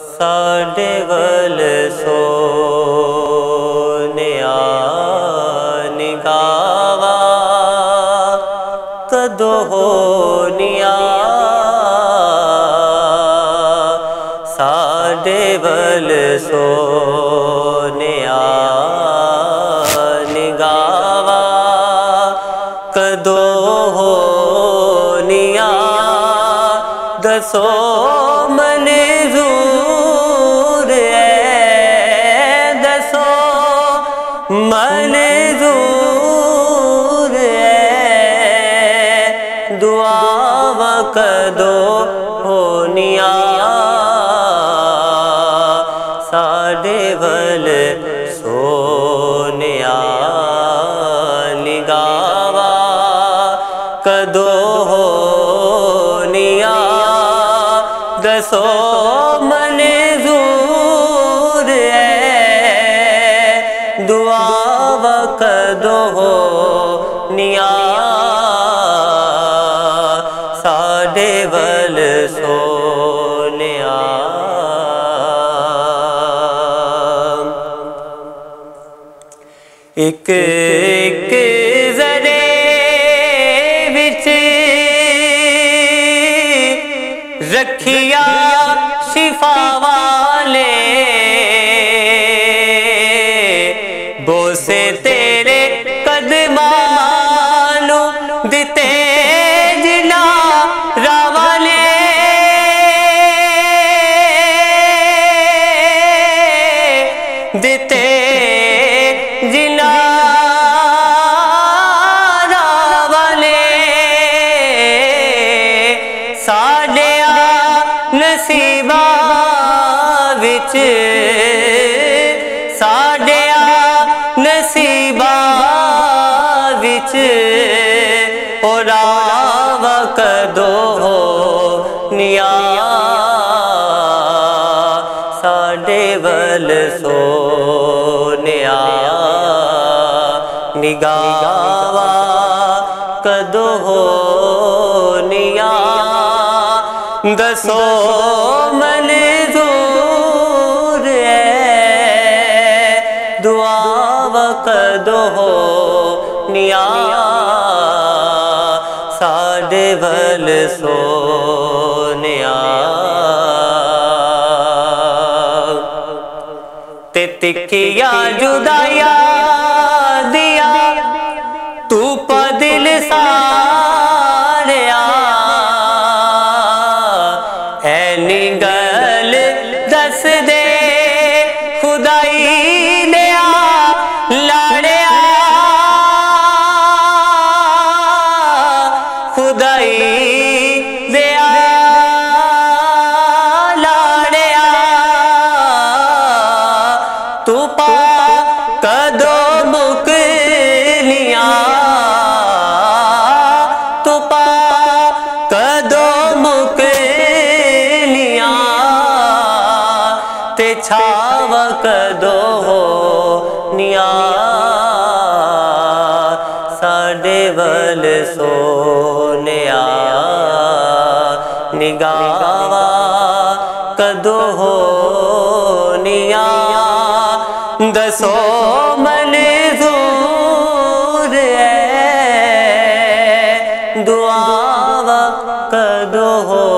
साढ़े वल सोनिया निगावा कदो होनिया साढ़े वल सोनिया निगावा कदो होनिया दसो मंजूर है दसो मंजूर है दुआ कदो होनिया साढ़े वल सोनिया निगावा कदो होनिया दसो मंजूर है दुआ कदो होनिया साढ़े वल सोनिया। एक एक ज़रे विच रखिया शिफा वाले बोसे तेरे कदमानू दिते जिना रावाले दिते जिना रावाले साढ़े नसीबा विच साढ़े नसीबा विच राव कदो होनिया साढ़े वल सोनिया निगावा कदो होनिया दसो मंजूर है दुआ कदो होनिया साढ़े वल सोनिया। ते तिखिया जुदाया दिया तू दिल साड़िया ऐनी गल दस दे खुदाई दिया लाड़िया खुदाई दिया लाड़िया तू पा कदो मुकलिया तू पा कदो मुकलिया ते छाव कदो होनिया साढ़े वल सोनिया निगावा कदो होनिया दसो मंजूर है दुआ कदो हो